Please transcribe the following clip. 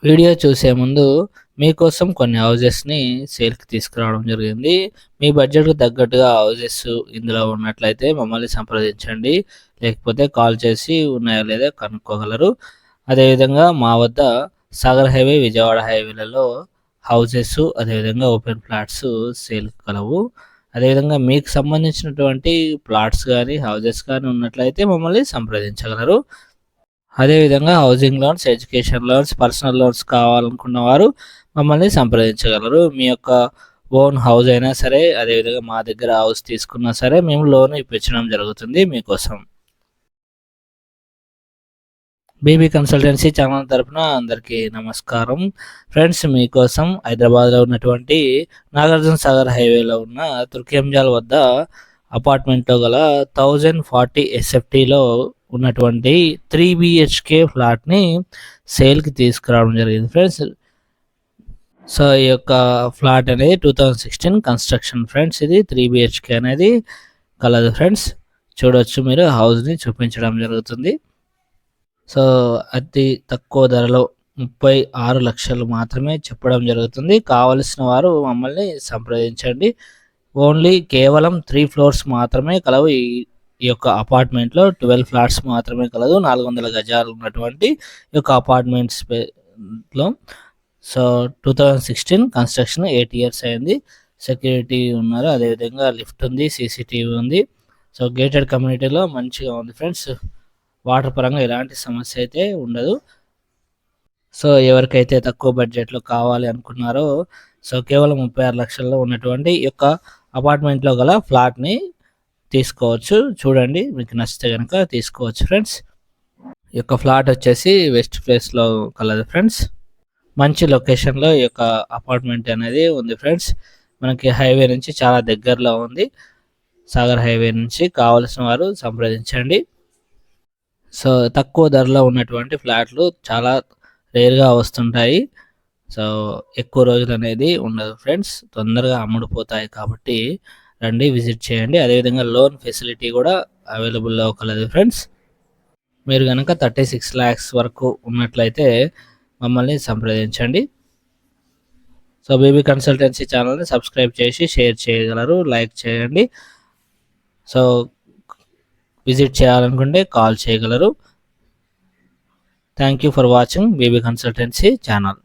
Video చూసే ముందు మీకోసం కొన్ని హౌజెస్‌ని సేల్‌కి తీసుకురావడం జరిగింది. మీ బడ్జెట్‌కు తగ్గట్టుగా హౌజెస్ ఇందులో ఉన్నట్లయితే మమ్మల్ని సంప్రదించండి. లేకపోతే కాల్ చేసి ఉన్నాయో లేదో కనుక్కోగలరు. అదేవిధంగా మా వద్ద సాగర్ హైవే, విజయవాడ హైవేలలో హౌజెస్ అదేవిధంగా ఓపెన్ ఫ్లాట్స్ సేల్‌కి కలవు. అదేవిధంగా మీకు సంబంధించినటువంటి ప్లాట్స్ గానీ, హౌజెస్ కానీ ఉన్నట్లయితే మమ్మల్ని సంప్రదించగలరు. అదేవిధంగా housing loans, education loans, personal loans కావాలనుకున్న వారు మమ్మల్ని సంప్రదించగలరు. మీ యొక్క ఓన్ హౌస్ అయినా సరే, అదేవిధంగా మా దగ్గర హౌస్ తీసుకున్నా సరే మేము లోన్ ఇప్పించడం జరుగుతుంది మీకోసం. బీబీ కన్సల్టెన్సీ ఛానల్ తరపున అందరికీ నమస్కారం. ఫ్రెండ్స్, మీకోసం హైదరాబాద్లో ఉన్నటువంటి నాగార్జున సాగర్ హైవేలో ఉన్న తుర్కియంజాల్ వద్ద అపార్ట్మెంట్లో గల 1040 ఎస్ఎఫ్టీలో ఉన్నటువంటి 3 బిహెచ్కే ఫ్లాట్ని సేల్కి తీసుకురావడం జరిగింది ఫ్రెండ్స్. సో ఈ యొక్క ఫ్లాట్ అనేది 2016 కన్స్ట్రక్షన్ ఫ్రెండ్స్. ఇది 3 బిహెచ్కే అనేది కలదు ఫ్రెండ్స్. చూడవచ్చు, మీరు హౌస్ని చూపించడం జరుగుతుంది. సో అతి తక్కువ ధరలో 36 లక్షలు మాత్రమే చెప్పడం జరుగుతుంది. కావలసిన వారు మమ్మల్ని సంప్రదించండి. ఓన్లీ కేవలం 3 ఫ్లోర్స్ మాత్రమే కలవు. ఈ యొక్క అపార్ట్మెంట్లో 12 ఫ్లాట్స్ మాత్రమే కలదు. 400 గజాలు ఉన్నటువంటి ఈ యొక్క అపార్ట్మెంట్స్లో. సో 2016 కన్స్ట్రక్షన్ 8 ఇయర్స్ అయింది. సెక్యూరిటీ ఉన్నారు, అదేవిధంగా లిఫ్ట్ ఉంది, సీసీటీవీ ఉంది. సో గేటెడ్ కమ్యూనిటీలో మంచిగా ఉంది ఫ్రెండ్స్. వాటర్ పరంగా ఎలాంటి సమస్య అయితే ఉండదు. సో ఎవరికైతే తక్కువ బడ్జెట్లో కావాలి అనుకున్నారో, సో కేవలం 36 లక్షల్లో ఉన్నటువంటి ఈ యొక్క అపార్ట్మెంట్లో గల ఫ్లాట్ని తీసుకోవచ్చు. చూడండి, మీకు నచ్చితే కనుక తీసుకోవచ్చు ఫ్రెండ్స్. ఈ యొక్క ఫ్లాట్ వచ్చేసి వెస్ట్ ప్లేస్లో కలదు ఫ్రెండ్స్. మంచి లొకేషన్లో ఈ యొక్క అపార్ట్మెంట్ అనేది ఉంది ఫ్రెండ్స్. మనకి హైవే నుంచి చాలా దగ్గరలో ఉంది. సాగర్ హైవే నుంచి కావలసిన వారు సంప్రదించండి. సో తక్కువ ధరలో ఉన్నటువంటి ఫ్లాట్లు చాలా రేర్గా వస్తుంటాయి. సో ఎక్కువ రోజులు అనేది ఉండదు ఫ్రెండ్స్. తొందరగా అమ్ముడుపోతాయి కాబట్టి రండి, విజిట్ చేయండి. అదేవిధంగా లోన్ ఫెసిలిటీ కూడా అవైలబుల్లో కలదు ఫ్రెండ్స్. మీరు కనుక 36 lakhs వరకు ఉన్నట్లయితే మమ్మల్ని సంప్రదించండి. సో బీబీ కన్సల్టెన్సీ ఛానల్ని సబ్స్క్రైబ్ చేసి షేర్ చేయగలరు, లైక్ చేయండి. సో విజిట్ చేయాలనుకుంటే కాల్ చేయగలరు. Thank you for watching BB consultancy channel.